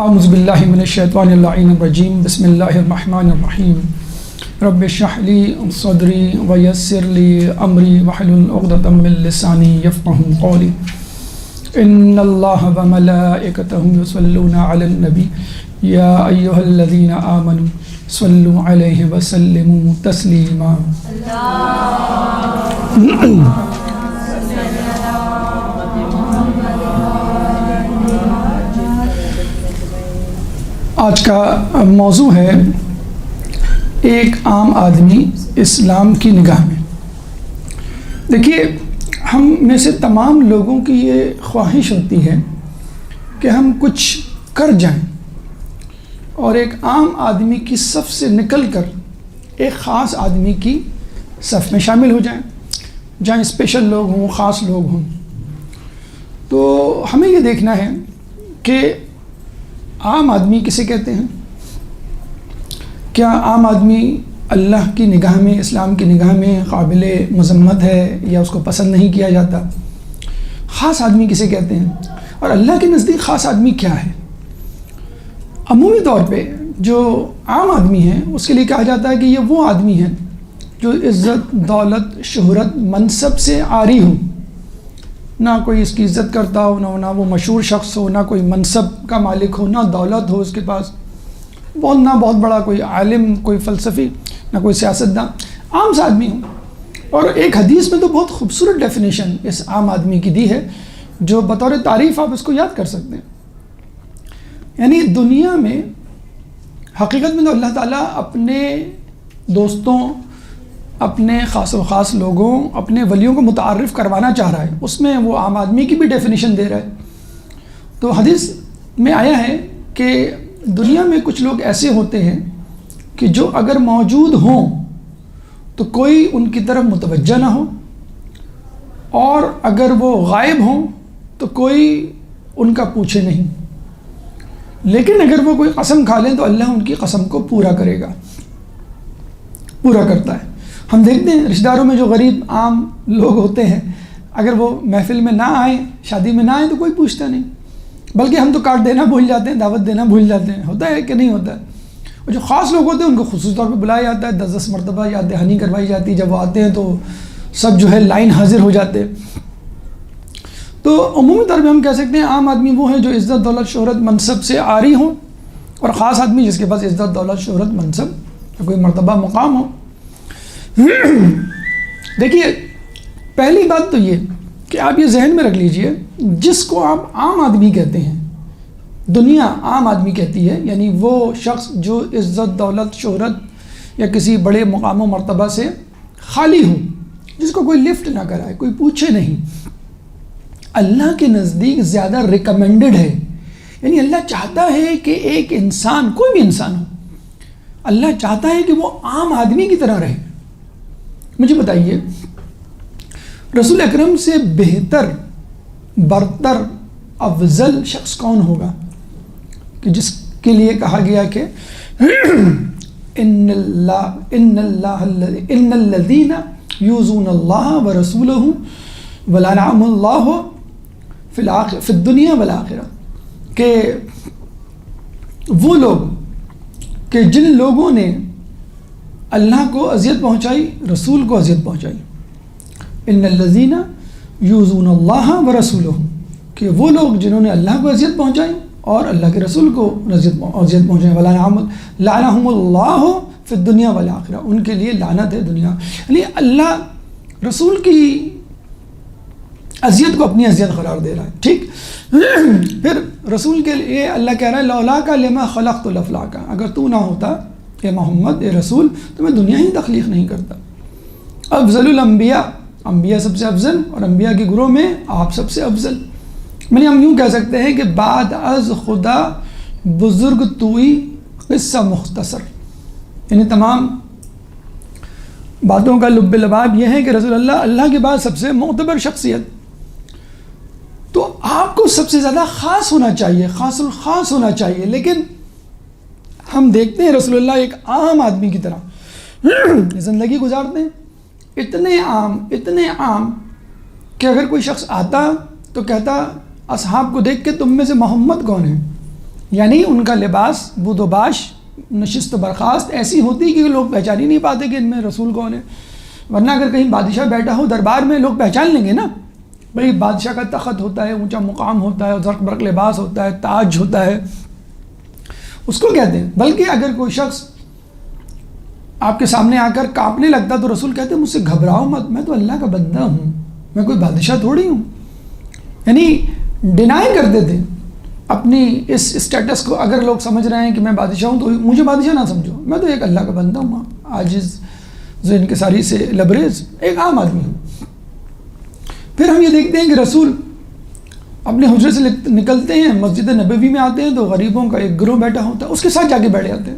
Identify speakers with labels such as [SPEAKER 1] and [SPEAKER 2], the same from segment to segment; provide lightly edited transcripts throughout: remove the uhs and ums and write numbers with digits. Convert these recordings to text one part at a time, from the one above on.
[SPEAKER 1] اعوذ باللہ من الشیطان اللعین الرجیم بسم اللہ الرحمن الرحیم رب اشرح لی صدری ویسر لی امری واحلل عقدۃ من لسانی یفقہوا قولی ان اللہ وملائکتہ یصلون علی النبی یا ایہا الذین آمنوا صلوا علیہ وسلموا تسلیما۔ آج کا موضوع ہے ایک عام آدمی اسلام کی نگاہ میں۔ دیکھیے، ہم میں سے تمام لوگوں کی یہ خواہش ہوتی ہے کہ ہم کچھ کر جائیں اور ایک عام آدمی کی صف سے نکل کر ایک خاص آدمی کی صف میں شامل ہو جائیں، جہاں اسپیشل لوگ ہوں، خاص لوگ ہوں۔ تو ہمیں یہ دیکھنا ہے کہ عام آدمی کسے کہتے ہیں؟ کیا عام آدمی اللہ کی نگاہ میں، اسلام کی نگاہ میں قابل مذمت ہے یا اس کو پسند نہیں کیا جاتا؟ خاص آدمی کسے کہتے ہیں؟ اور اللہ کے نزدیک خاص آدمی کیا ہے؟ عمومی طور پہ جو عام آدمی ہے اس کے لیے کہا جاتا ہے کہ یہ وہ آدمی ہے جو عزت، دولت، شہرت، منصب سے عاری ہو، نہ کوئی اس کی عزت کرتا ہو، نہ وہ مشہور شخص ہو، نہ کوئی منصب کا مالک ہو، نہ دولت ہو اس کے پاس، نہ بہت بڑا کوئی عالم، کوئی فلسفی، نہ کوئی سیاستدان، عام سا آدمی ہو۔ اور ایک حدیث میں تو بہت خوبصورت ڈیفینیشن اس عام آدمی کی دی ہے جو بطور تعریف آپ اس کو یاد کر سکتے ہیں۔ یعنی دنیا میں حقیقت میں تو اللہ تعالیٰ اپنے دوستوں، اپنے خاص و خاص لوگوں، اپنے ولیوں کو متعارف کروانا چاہ رہا ہے، اس میں وہ عام آدمی کی بھی ڈیفینیشن دے رہا ہے۔ تو حدیث میں آیا ہے کہ دنیا میں کچھ لوگ ایسے ہوتے ہیں کہ جو اگر موجود ہوں تو کوئی ان کی طرف متوجہ نہ ہو، اور اگر وہ غائب ہوں تو کوئی ان کا پوچھے نہیں، لیکن اگر وہ کوئی قسم کھا لیں تو اللہ ان کی قسم کو پورا کرے گا، پورا کرتا ہے۔ ہم دیکھتے ہیں رشتہ داروں میں جو غریب عام لوگ ہوتے ہیں، اگر وہ محفل میں نہ آئیں، شادی میں نہ آئیں تو کوئی پوچھتا نہیں، بلکہ ہم تو کارڈ دینا بھول جاتے ہیں، دعوت دینا بھول جاتے ہیں۔ ہوتا ہے کہ نہیں ہوتا ہے؟ اور جو خاص لوگ ہوتے ہیں ان کو خصوصی طور پہ بلایا جاتا ہے، 10 مرتبہ یاد دہانی کروائی جاتی ہے، جب وہ آتے ہیں تو سب جو ہے لائن حاضر ہو جاتے ہیں۔ تو عمومی طور پہ ہم کہہ سکتے ہیں عام آدمی وہ ہیں جو عزت، دولت، شہرت، منصب سے عاری ہوں، اور خاص آدمی جس کے پاس عزت، دولت، شہرت، منصب یا کوئی مرتبہ، مقام ہو۔ دیکھیے، پہلی بات تو یہ کہ آپ یہ ذہن میں رکھ لیجئے، جس کو آپ عام آدمی کہتے ہیں، دنیا عام آدمی کہتی ہے، یعنی وہ شخص جو عزت، دولت، شہرت یا کسی بڑے مقام و مرتبہ سے خالی ہو، جس کو کوئی لفٹ نہ کرائے، کوئی پوچھے نہیں، اللہ کے نزدیک زیادہ ریکمینڈڈ ہے۔ یعنی اللہ چاہتا ہے کہ ایک انسان، کوئی بھی انسان ہو، اللہ چاہتا ہے کہ وہ عام آدمی کی طرح رہے۔ مجھے بتائیے، رسول اکرم سے بہتر، برتر، افضل شخص کون ہوگا کہ جس کے لیے کہا گیا کہ ان الذین یؤذون اللہ ورسولہ ولعنهم اللہ فی الدنیا والآخرہ، کہ وہ لوگ کہ جن لوگوں نے اللہ کو اذیت پہنچائی، رسول کو اذیت پہنچائی، ان الذین یؤذون اللہ ورسولہ، کہ وہ لوگ جنہوں نے اللہ کو اذیت پہنچائی اور اللہ کے رسول کو اذیت پہنچائی، لعنہم اللہ فی الدنیا والآخرہ، ان کے لیے لعنت ہے دنیا۔ یعنی اللہ رسول کی اذیت کو اپنی اذیت قرار دے رہا ہے، ٹھیک؟ پھر رسول کے لیے اللہ کہہ رہا ہے لولاک لما خلقت الافلاک، اگر تو نہ ہوتا اے محمد، اے رسول، تو میں دنیا ہی تخلیق نہیں کرتا۔ افضل الانبیاء، انبیاء سب سے افضل، اور انبیاء کے گروہ میں آپ سب سے افضل۔ میں نے ہم یوں کہہ سکتے ہیں کہ بعد از خدا بزرگ توئی قصہ مختصر، یعنی تمام باتوں کا لب لباب یہ ہے کہ رسول اللہ کے بعد سب سے معتبر شخصیت، تو آپ کو سب سے زیادہ خاص ہونا چاہیے، خاص الخاص ہونا چاہیے۔ لیکن ہم دیکھتے ہیں رسول اللہ ایک عام آدمی کی طرح زندگی گزارتے ہیں، اتنے عام کہ اگر کوئی شخص آتا تو کہتا اصحاب کو دیکھ کے تم میں سے محمد کون ہے؟ یعنی ان کا لباس بود و باش نشست و برخاست ایسی ہوتی کہ لوگ پہچان ہی نہیں پاتے کہ ان میں رسول کون ہے. ورنہ اگر کہیں بادشاہ بیٹھا ہو دربار میں لوگ پہچان لیں گے نا. بھئی بادشاہ کا تخت ہوتا ہے, اونچا مقام ہوتا ہے, زرق برق لباس ہوتا ہے, تاج ہوتا ہے, اس کو کہتے ہیں. بلکہ اگر کوئی شخص آپ کے سامنے آ کر کانپنے لگتا تو رسول کہتے ہیں مجھ سے گھبراؤ مت, میں تو اللہ کا بندہ ہوں, میں کوئی بادشاہ تھوڑی ہوں. یعنی ڈینائی کرتے تھے اپنی اس اسٹیٹس کو. اگر لوگ سمجھ رہے ہیں کہ میں بادشاہ ہوں تو مجھے بادشاہ نہ سمجھو, میں تو ایک اللہ کا بندہ ہوں, عاجز ذو انکساری سے لبریز ایک عام آدمی ہوں. پھر ہم یہ دیکھتے ہیں کہ رسول اپنے حجرے سے نکلتے ہیں, مسجد نبوی میں آتے ہیں تو غریبوں کا ایک گروہ بیٹھا ہوتا ہے, اس کے ساتھ جا کے بیٹھ جاتے ہیں.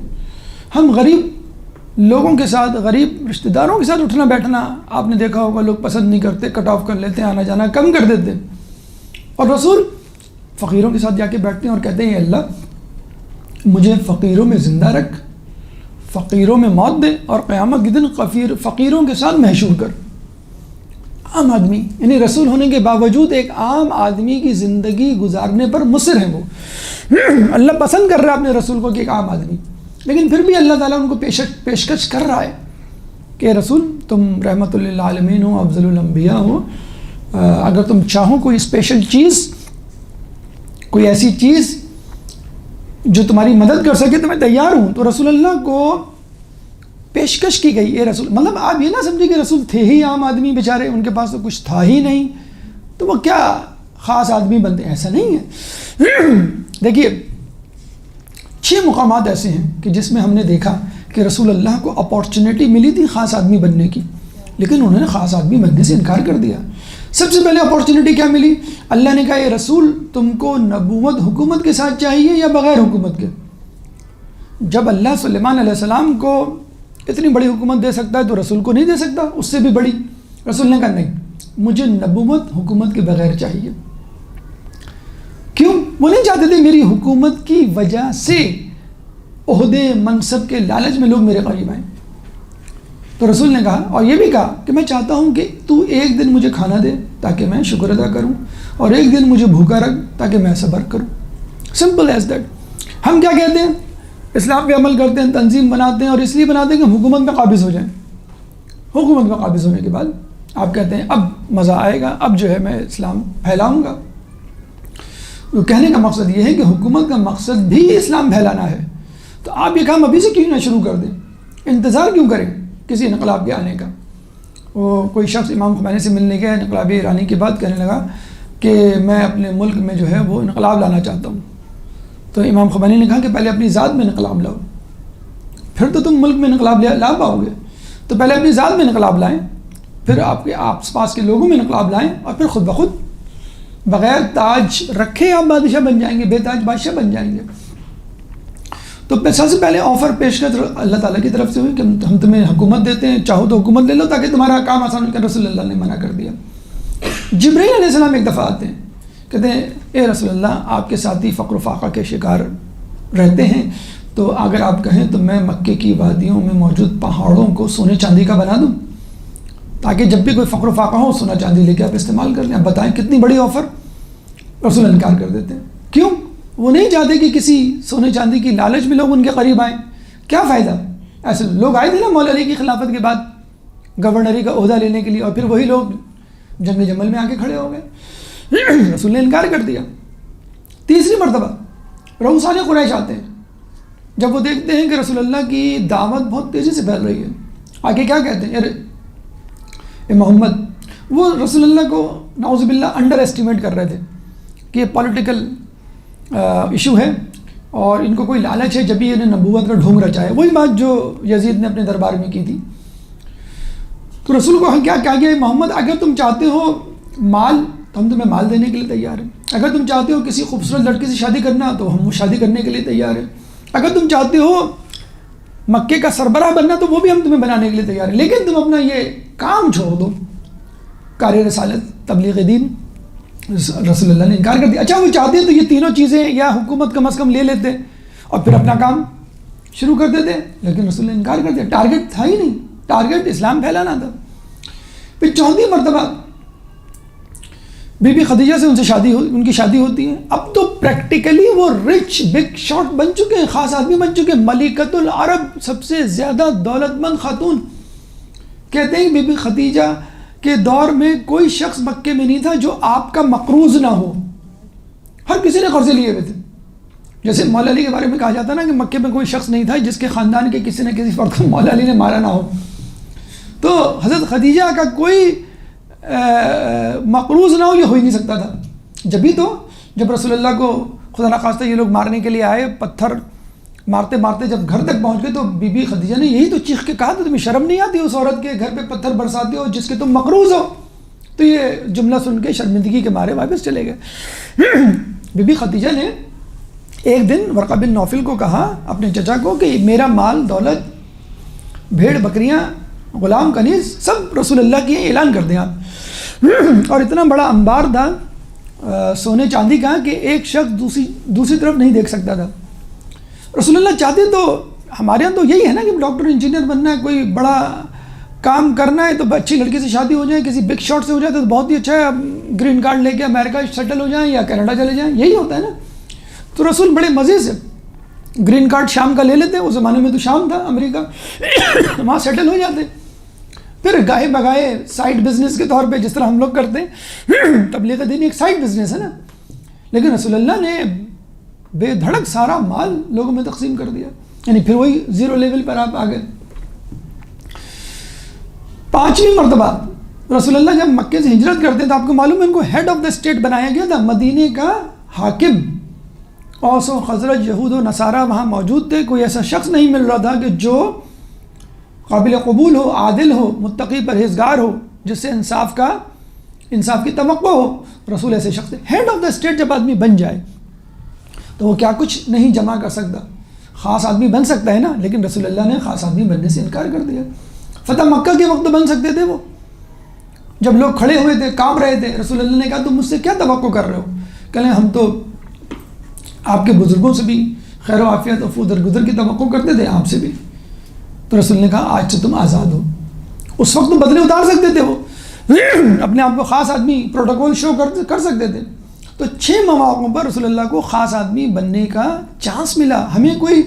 [SPEAKER 1] ہم غریب لوگوں کے ساتھ, غریب رشتہ داروں کے ساتھ اٹھنا بیٹھنا آپ نے دیکھا ہوگا لوگ پسند نہیں کرتے, کٹ آف کر لیتے ہیں, آنا جانا کم کر دیتے. اور رسول فقیروں کے ساتھ جا کے بیٹھتے ہیں اور کہتے ہیں اللہ مجھے فقیروں میں زندہ رکھ, فقیروں میں موت دے, اور قیامت کے دن فقیروں کے ساتھ محشور کر. عام آدمی, یعنی رسول ہونے کے باوجود ایک عام آدمی کی زندگی گزارنے پر مصر ہیں وہ. اللہ پسند کر رہا ہے اپنے رسول کو کہ ایک عام آدمی, لیکن پھر بھی اللہ تعالیٰ ان کو پیشکش کر رہا ہے کہ رسول تم رحمت للعالمین ہو, افضل الانبیاء ہو, اگر تم چاہو کوئی اسپیشل چیز, کوئی ایسی چیز جو تمہاری مدد کر سکے تو میں تیار ہوں. تو رسول اللہ کو پیشکش کی گئی. یہ رسول, مطلب آپ یہ نہ سمجھے کہ رسول تھے ہی عام آدمی بیچارے, ان کے پاس تو کچھ تھا ہی نہیں تو وہ کیا خاص آدمی بنتے, ایسا نہیں ہے. دیکھیے 6 مقامات ایسے ہیں کہ جس میں ہم نے دیکھا کہ رسول اللہ کو اپارچونیٹی ملی تھی خاص آدمی بننے کی, لیکن انہوں نے خاص آدمی بننے سے انکار کر دیا. سب سے پہلے اپارچونیٹی کیا ملی؟ اللہ نے کہا یہ رسول تم کو نبوت حکومت کے ساتھ چاہیے یا بغیر حکومت کے؟ جب اللہ سلیمان علیہ السلام کو اتنی بڑی حکومت دے سکتا ہے تو رسول کو نہیں دے سکتا اس سے بھی بڑی؟ رسول نے کہا نہیں, مجھے نبوت حکومت کے بغیر چاہیے. کیوں؟ وہ نہیں چاہتے تھے میری حکومت کی وجہ سے عہدے منصب کے لالچ میں لوگ میرے قریب آئیں. تو رسول نے کہا, اور یہ بھی کہا کہ میں چاہتا ہوں کہ تو ایک دن مجھے کھانا دے تاکہ میں شکر ادا کروں, اور ایک دن مجھے بھوکا رکھ تاکہ میں صبر کروں. Simple as that. ہم کیا کہتے ہیں؟ اسلام پہ عمل کرتے ہیں, تنظیم بناتے ہیں, اور اس لیے بناتے ہیں کہ حکومت میں قابض ہو جائیں. حکومت میں قابض ہونے کے بعد آپ کہتے ہیں اب مزہ آئے گا, اب جو ہے میں اسلام پھیلاؤں گا. تو کہنے کا مقصد یہ ہے کہ حکومت کا مقصد بھی اسلام پھیلانا ہے. تو آپ یہ کام ابھی سے کیوں نہ شروع کر دیں, انتظار کیوں کریں کسی انقلاب کے آنے کا؟ وہ کوئی شخص امام خمینی سے ملنے گیا, انقلاب ایرانی کی بات کہنے لگا کہ میں اپنے ملک میں جو ہے وہ انقلاب لانا چاہتا ہوں. تو امام خمینی نے کہا کہ پہلے اپنی ذات میں انقلاب لاؤ, پھر تو تم ملک میں انقلاب لا پاؤ گے. تو پہلے اپنی ذات میں انقلاب لائیں, پھر آپ کے آس پاس کے لوگوں میں انقلاب لائیں, اور پھر خود بخود بغیر تاج رکھے آپ بادشاہ بن جائیں گے, بے تاج بادشاہ بن جائیں گے. تو سب سے پہلے آفر پیش کر اللہ تعالیٰ کی طرف سے ہوئی کہ ہم تمہیں حکومت دیتے ہیں, چاہو تو حکومت لے لو تاکہ تمہارا کام آسان ہو. رسول اللہ نے منع کر دیا. جبرائیل علیہ السلام ایک دفعہ آتے ہیں, کہتے ہیں اے رسول اللہ آپ کے ساتھی فقر و فاقہ کے شکار رہتے ہیں, تو اگر آپ کہیں تو میں مکے کی وادیوں میں موجود پہاڑوں کو سونے چاندی کا بنا دوں تاکہ جب بھی کوئی فقر و فاقہ ہو سونا چاندی لے کے آپ استعمال کر لیں. آپ بتائیں کتنی بڑی آفر. رسول انکار کر دیتے ہیں. کیوں؟ وہ نہیں چاہتے کہ کسی سونے چاندی کی لالچ میں لوگ ان کے قریب آئیں. کیا فائدہ؟ ایسے لوگ آئے تھے نا مولا علی کی خلافت کے بعد گورنری کا عہدہ لینے کے لیے, اور پھر وہی لوگ جنگ جمل میں آ کے کھڑے ہو گئے. رسول نے انکار کر دیا. تیسری مرتبہ رؤسان قریش آتے ہیں, جب وہ دیکھتے ہیں کہ رسول اللہ کی دعوت بہت تیزی سے پھیل رہی ہے, آگے کیا کہتے ہیں, اے محمد, وہ رسول اللہ کو نعوذ باللہ انڈر ایسٹیمیٹ کر رہے تھے کہ یہ پولیٹیکل ایشو ہے اور ان کو کوئی لالچ ہے, جب بھی انہیں نبوت کا ڈھونگ رچا ہے. وہی بات جو یزید نے اپنے دربار میں کی تھی. تو رسول کو کیا گیا, محمد اگر تم چاہتے ہو مال تو ہم تمہیں مال دینے کے لیے تیار ہیں, اگر تم چاہتے ہو کسی خوبصورت لڑکی سے شادی کرنا تو ہم وہ شادی کرنے کے لیے تیار ہیں, اگر تم چاہتے ہو مکے کا سربراہ بننا تو وہ بھی ہم تمہیں بنانے کے لیے تیار ہیں, لیکن تم اپنا یہ کام چھوڑ دو, کار رسالت, تبلیغ دین. رسول اللہ نے انکار کر دیا. اچھا وہ چاہتے تو یہ تینوں چیزیں یا حکومت کم از کم لے لیتے اور پھر اپنا کام شروع کر دیتے, لیکن رسول نے انکار کر دیا. ٹارگٹ تھا ہی نہیں, ٹارگٹ اسلام پھیلانا تھا. پھر چوتھی مرتبہ بی بی خدیجہ سے ان کی شادی ہوتی ہے. اب تو پریکٹیکلی وہ رچ بگ شاٹ بن چکے ہیں، خاص آدمی بن چکے ہیں، ملکۃ العرب، سب سے زیادہ دولت مند خاتون. کہتے ہیں بی بی خدیجہ کے دور میں کوئی شخص مکے میں نہیں تھا جو آپ کا مقروض نہ ہو، ہر کسی نے قرضے لیے ہوئے تھے. جیسے مولا علی کے بارے میں کہا جاتا ہے نا کہ مکے میں کوئی شخص نہیں تھا جس کے خاندان کے کسی نہ کسی فرد کو مولا علی نے مارا نہ ہو. تو حضرت خدیجہ کا کوئی مقروض نہ ہو، یہ ہو ہی نہیں سکتا تھا. جبھی تو جب رسول اللہ کو خدا نخواستہ یہ لوگ مارنے کے لیے آئے، پتھر مارتے مارتے جب گھر تک پہنچ گئے تو بی بی خدیجہ نے یہی تو چیخ کے کہا تھا تمہیں شرم نہیں آتی اس عورت کے گھر پہ پتھر برساتے ہو جس کے تم مقروض ہو. تو یہ جملہ سن کے شرمندگی کے مارے واپس چلے گئے. بی بی خدیجہ نے ایک دن ورقہ بن نوفل کو کہا، اپنے چچا کو، کہ میرا مال دولت، بھیڑ بکریاں، غلام کنیز سب رسول اللہ کی اعلان کر دیں آپ. اور اتنا بڑا انبار تھا سونے چاندی کا کہ ایک شخص دوسری طرف نہیں دیکھ سکتا تھا. رسول اللہ چاہتے تو ہمارے یہاں تو یہی ہے نا کہ ڈاکٹر انجینئر بننا ہے، کوئی بڑا کام کرنا ہے تو اچھی لڑکی سے شادی ہو جائے، کسی بگ شاٹ سے ہو جائے تو بہت ہی اچھا ہے، اب گرین کارڈ لے کے امریکہ سیٹل ہو جائیں یا کینیڈا چلے جائیں، یہی ہوتا ہے نا. تو رسول بڑے مزے سے گرین کارڈ شام کا لے لیتے، اس زمانے میں تو شام تھا امریکہ، وہاں سیٹل ہو جاتے. پھر گاہے بگائے سائڈ بزنس کے طور پہ جس طرح ہم لوگ کرتے ہیں، تبلیغ دین ایک سائڈ بزنس ہے نا، لیکن رسول اللہ نے بے دھڑک سارا مال لوگوں میں تقسیم کر دیا. یعنی پھر وہی زیرو لیول پر آپ آ گئے. 5ویں مرتبہ رسول اللہ جب مکے سے ہجرت کرتے تو آپ کو معلوم ہے ان کو ہیڈ آف دا اسٹیٹ بنایا گیا تھا، مدینے کا حاکم. اوس و خزرج، یہود و نصارہ وہاں موجود تھے. کوئی ایسا شخص نہیں مل رہا تھا کہ جو قابل قبول ہو، عادل ہو، متقی پرہیزگار ہو، جس سے انصاف کی توقع ہو. رسول ایسے شخص. ہیڈ آف دا اسٹیٹ جب آدمی بن جائے تو وہ کیا کچھ نہیں جمع کر سکتا. خاص آدمی بن سکتا ہے نا، لیکن رسول اللہ نے خاص آدمی بننے سے انکار کر دیا. فتح مکہ کے وقت بن سکتے تھے وہ، جب لوگ کھڑے ہوئے تھے، کانپ رہے تھے. رسول اللہ نے کہا تم مجھ سے کیا توقع کر رہے ہو؟ کہنے ہم تو آپ کے بزرگوں سے بھی خیر و عافیت و درگزر کی توقع کرتے تھے، آپ سے بھی. تو رسول نے کہا آج سے تم آزاد ہو. اس وقت تو بدلے اتار سکتے تھے وہ، اپنے آپ کو خاص آدمی پروٹوکول شو کر سکتے تھے. تو 6 مواقعوں پر رسول اللہ کو خاص آدمی بننے کا چانس ملا. ہمیں کوئی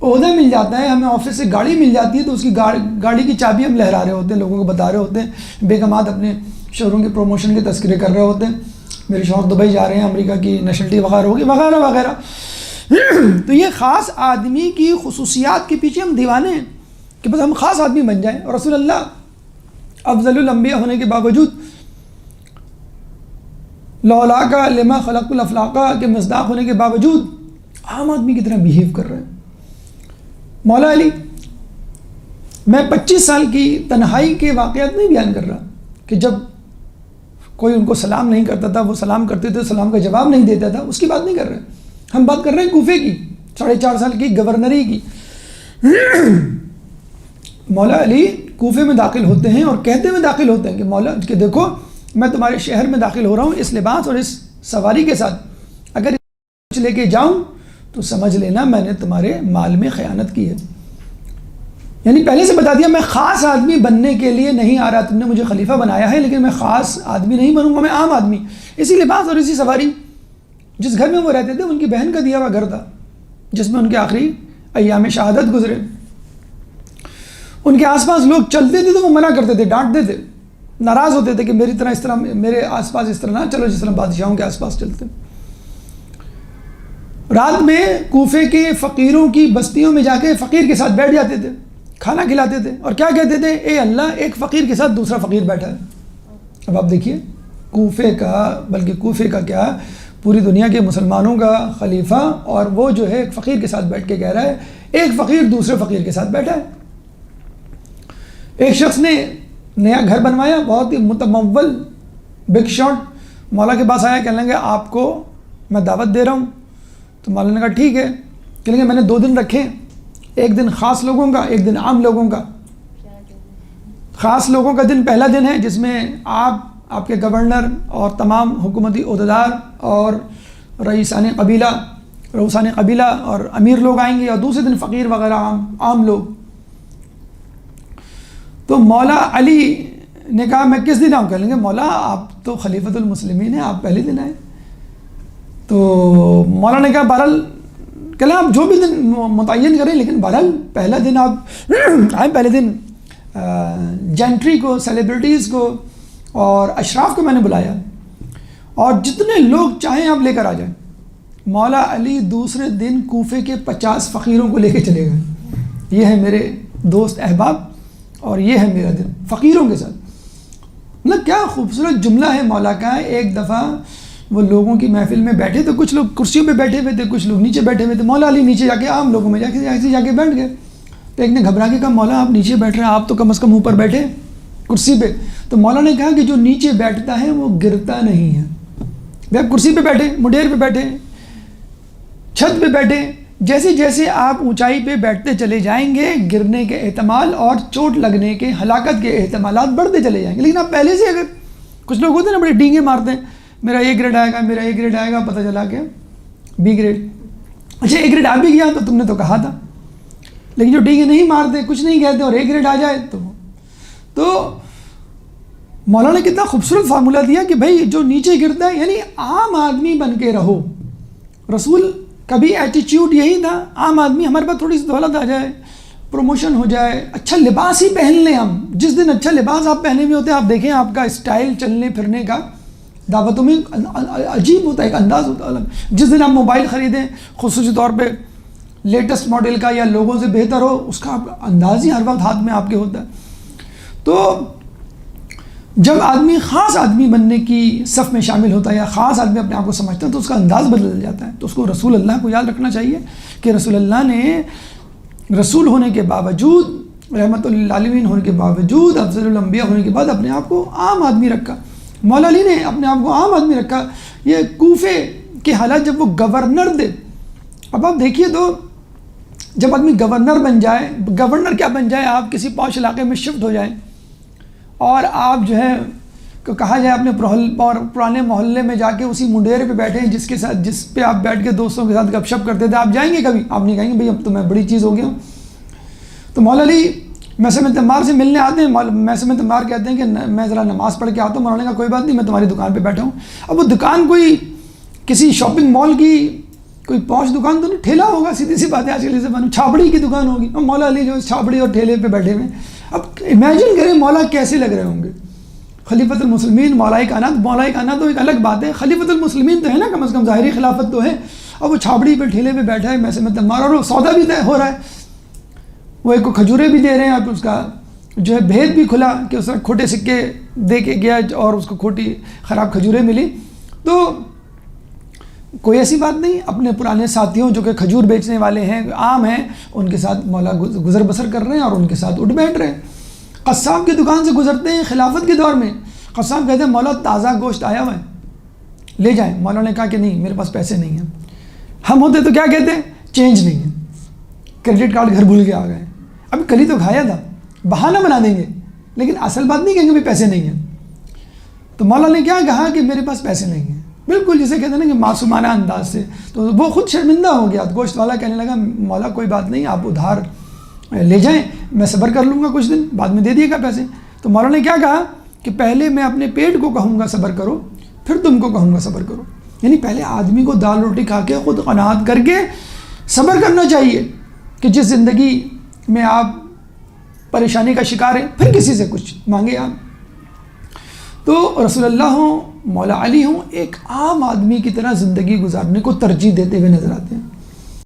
[SPEAKER 1] عہدہ مل جاتا ہے، ہمیں آفس سے گاڑی مل جاتی ہے تو اس کی گاڑی کی چابی ہم لہرا رہے ہوتے ہیں، لوگوں کو بتا رہے ہوتے ہیں، بیگمات اپنے شوہروں کے پروموشن کے تذکرے کر رہے ہوتے ہیں، میرے شوہر دبئی جا رہے ہیں، امریکہ کی نیشنلٹی وغیرہ ہوگی وغیرہ وغیرہ. تو یہ خاص آدمی کی خصوصیات کے پیچھے ہم دیوانے ہیں کہ بس ہم خاص آدمی بن جائیں. اور رسول اللہ افضل الانبیاء ہونے کے باوجود، لولا لما خلق الافلاقہ کے مصداق ہونے کے باوجود عام آدمی کی طرح بیہیو کر رہے ہیں. مولا علی، میں 25 سال کی تنہائی کے واقعات نہیں بیان کر رہا کہ جب کوئی ان کو سلام نہیں کرتا تھا، وہ سلام کرتے تھے، سلام کا جواب نہیں دیتا تھا، اس کی بات نہیں کر رہے. ہم بات کر رہے ہیں کوفے کی، 4.5 سال کی گورنری کی. مولا علی کوفے میں داخل ہوتے ہیں اور کہتے ہوئے داخل ہوتے ہیں کہ مولا کہ دیکھو میں تمہارے شہر میں داخل ہو رہا ہوں اس لباس اور اس سواری کے ساتھ، اگر کچھ لے کے جاؤں تو سمجھ لینا میں نے تمہارے مال میں خیانت کی ہے. یعنی پہلے سے بتا دیا میں خاص آدمی بننے کے لیے نہیں آ رہا، تم نے مجھے خلیفہ بنایا ہے لیکن میں خاص آدمی نہیں بنوں گا، میں عام آدمی. اسی لباس اور اسی سواری. جس گھر میں وہ رہتے تھے ان کی بہن کا دیا ہوا گھر تھا جس میں ان کے آخری ایام شہادت گزرے. ان کے آس پاس لوگ چلتے تھے تو وہ منع کرتے تھے، ڈانٹتے تھے، ناراض ہوتے تھے کہ میری طرح اس طرح میرے آس پاس اس طرح نہ چلو جس طرح بادشاہوں کے آس پاس چلتے. رات میں کوفے کے فقیروں کی بستیوں میں جا کے فقیر کے ساتھ بیٹھ جاتے تھے، کھانا کھلاتے تھے اور کیا کہتے تھے، اے اللہ ایک فقیر کے ساتھ دوسرا فقیر بیٹھا ہے. اب آپ دیکھیے کوفے کا، بلکہ کوفے کا کیا پوری دنیا کے مسلمانوں کا خلیفہ، اور وہ جو ہے ایک فقیر کے ساتھ بیٹھ کے کہہ رہا ہے ایک فقیر دوسرے فقیر کے ساتھ بیٹھا ہے. ایک شخص نے نیا گھر بنوایا، بہت ہی متمول بگ شاٹ، مولا کے پاس آیا، کہنے لگے آپ کو میں دعوت دے رہا ہوں. تو مولا نے کہا ٹھیک ہے. کہنے لگے میں نے 2 دن رکھے، ایک دن خاص لوگوں کا، ایک دن عام لوگوں کا. خاص لوگوں کا دن پہلا دن ہے جس میں آپ کے گورنر اور تمام حکومتی عہدیدار اور رئیسان قبیلہ اور امیر لوگ آئیں گے، اور دوسرے دن فقیر وغیرہ عام لوگ. تو مولا علی نے کہا میں کس دن آؤں؟ کہہ لیں گے مولا آپ تو خلیفۃ المسلمین ہیں، آپ پہلے دن آئے۔ تو مولا نے کہا بہرحال کہ آپ جو بھی دن متعین کریں، لیکن بہرحال پہلا دن آپ آئیں، پہلے دن جینٹری کو، سیلیبریٹیز کو اور اشراف کو میں نے بلایا، اور جتنے لوگ چاہیں آپ لے کر آ جائیں۔ مولا علی دوسرے دن کوفے کے 50 فقیروں کو لے کے چلے گئے، یہ ہے میرے دوست احباب اور یہ ہے میرا دن، فقیروں کے ساتھ۔ مطلب کیا خوبصورت جملہ ہے مولا کا۔ ایک دفعہ وہ لوگوں کی محفل میں بیٹھے تو کچھ لوگ کرسیوں پہ بیٹھے ہوئے تھے، کچھ لوگ نیچے بیٹھے ہوئے تھے۔ مولا علی نیچے جا کے عام لوگوں میں جا کے بیٹھ گئے۔ تو ایک نے گھبرا کے کہا مولا آپ نیچے بیٹھ رہے ہیں، آپ تو کم از کم اوپر بیٹھے کرسی پہ۔ تو مولا نے کہا کہ جو نیچے بیٹھتا ہے وہ گرتا نہیں ہے۔ آپ کرسی پہ بیٹھے، مڈیر پہ بیٹھے، چھت پہ بیٹھے، جیسے جیسے آپ اونچائی پہ بیٹھتے چلے جائیں گے گرنے کے احتمال اور چوٹ لگنے کے، ہلاکت کے احتمالات بڑھتے چلے جائیں گے۔ لیکن آپ پہلے سے، اگر کچھ لوگ ہوتے ہیں نا بڑے ڈینگے مارتے ہیں، میرا اے گریڈ آئے گا، میرا اے گریڈ آئے گا، پتہ چلا کہ بی گریڈ۔ اچھا اے گریڈ آ بھی گیا تو تم نے تو کہا تھا۔ لیکن جو ڈینگے نہیں مارتے، کچھ نہیں کہتے اور اے گریڈ آ جائے تو مولانا نے کتنا خوبصورت فارمولہ دیا کہ بھائی جو نیچے گرتا ہے، یعنی عام آدمی بن کے رہو۔ رسول کا بھی ایٹیچیوڈ یہی تھا، عام آدمی، ہمارے پاس تھوڑی سی دولت آ جائے، پروموشن ہو جائے، اچھا لباس ہی پہن لیں ہم۔ جس دن اچھا لباس آپ پہنے ہوئے ہوتے ہیں، آپ دیکھیں آپ کا اسٹائل چلنے پھرنے کا دعوتوں میں عجیب ہوتا ہے، ایک انداز ہوتا ہے الگ۔ جس دن آپ موبائل خریدیں خصوصی طور پہ لیٹسٹ ماڈل کا یا لوگوں سے بہتر ہو، اس کا انداز ہی ہر وقت ہاتھ میں آپ کے ہوتا ہے۔ تو جب آدمی خاص آدمی بننے کی صف میں شامل ہوتا ہے یا خاص آدمی اپنے آپ کو سمجھتا ہے تو اس کا انداز بدل جاتا ہے۔ تو اس کو رسول اللہ کو یاد رکھنا چاہیے کہ رسول اللہ نے رسول ہونے کے باوجود، رحمت للعالمین ہونے کے باوجود، افضل الانبیاء ہونے کے بعد اپنے آپ کو عام آدمی رکھا۔ مولا علی نے اپنے آپ کو عام آدمی رکھا۔ یہ کوفے کے حالات جب وہ گورنر تھے، اب آپ دیکھیے تو جب آدمی گورنر بن جائے، گورنر کیا بن جائے، آپ کسی پوش علاقے میں شفٹ ہو جائیں اور آپ جو ہے کہا جائے اپنے پرانے محلے میں جا کے اسی منڈیر پہ بیٹھے ہیں جس پہ آپ بیٹھ کے دوستوں کے ساتھ گپ شپ کرتے تھے، آپ جائیں گے کبھی؟ آپ نہیں کہیں گے بھائی اب تو میں بڑی چیز ہو گیا ہوں۔ تو مولا علی محسن تمار سے ملنے آتے ہیں، محسن تمار کہتے ہیں کہ میں ذرا نماز پڑھ کے آتا ہوں۔ مولانا نے کہا کوئی بات نہیں، میں تمہاری دکان پہ بیٹھا ہوں۔ اب وہ دکان کوئی کسی شاپنگ مال کی کوئی پوش دکان تو نہیں، ٹھیلا ہوگا، سیدھی سی بات ہے، آج کل زمانے میں چھاپڑی کی دکان ہوگی، اور مولا علی جو چھاپڑی اور ٹھیلے پہ بیٹھے ہوئے۔ اب امیجن کریں مولا کیسے لگ رہے ہوں گے، خلیفۃ المسلمین، مولا کائنات تو ایک الگ بات ہے، خلیفۃ المسلمین تو ہے نا، کم از کم ظاہری خلافت تو ہے، اور وہ چھاپڑی پہ ٹھیلے پہ بیٹھا ہے محسن تمار، اور وہ سودا بھی طے ہو رہا ہے، وہ ایک کو کھجورے بھی دے رہے ہیں، اور اس کا جو ہے بھید بھی کھلا کہ اس نے کھوٹے سکے دے کے گیا اور اس کو کھوٹی خراب کھجوریں ملی۔ تو کوئی ایسی بات نہیں، اپنے پرانے ساتھیوں جو کہ کھجور بیچنے والے ہیں، عام ہیں، ان کے ساتھ مولا گزر بسر کر رہے ہیں اور ان کے ساتھ اٹھ بیٹھ رہے ہیں۔ قصاب کی دکان سے گزرتے ہیں خلافت کے دور میں، قصاب کہتے ہیں مولا تازہ گوشت آیا ہوا ہے، لے جائیں۔ مولا نے کہا کہ نہیں، میرے پاس پیسے نہیں ہیں۔ ہم ہوتے تو کیا کہتے ہیں؟ چینج نہیں ہے، کریڈٹ کارڈ گھر بھول کے آ گئے۔ اب کلی تو کھایا تھا، بہانہ بنا دیں گے، لیکن اصل بات نہیں کہیں گے بھی پیسے نہیں ہیں۔ تو مولا نے کیا کہا کہ میرے پاس پیسے نہیں ہیں، بالکل جسے کہتے ہیں نا کہ معصومانہ انداز سے۔ تو وہ خود شرمندہ ہو گیا، گوشت والا کہنے لگا مولا کوئی بات نہیں، آپ ادھار لے جائیں، میں صبر کر لوں گا کچھ دن، بعد میں دے دیے گا پیسے۔ تو مولا نے کیا کہا کہ پہلے میں اپنے پیٹ کو کہوں گا صبر کرو، پھر تم کو کہوں گا صبر کرو۔ یعنی پہلے آدمی کو دال روٹی کھا کے خود قناعت کر کے صبر کرنا چاہیے کہ جس زندگی میں آپ پریشانی کا شکار ہیں، پھر کسی سے کچھ مانگے آپ۔ تو رسول اللہ ہوں، مولا علی ہوں، ایک عام آدمی کی طرح زندگی گزارنے کو ترجیح دیتے ہوئے نظر آتے ہیں۔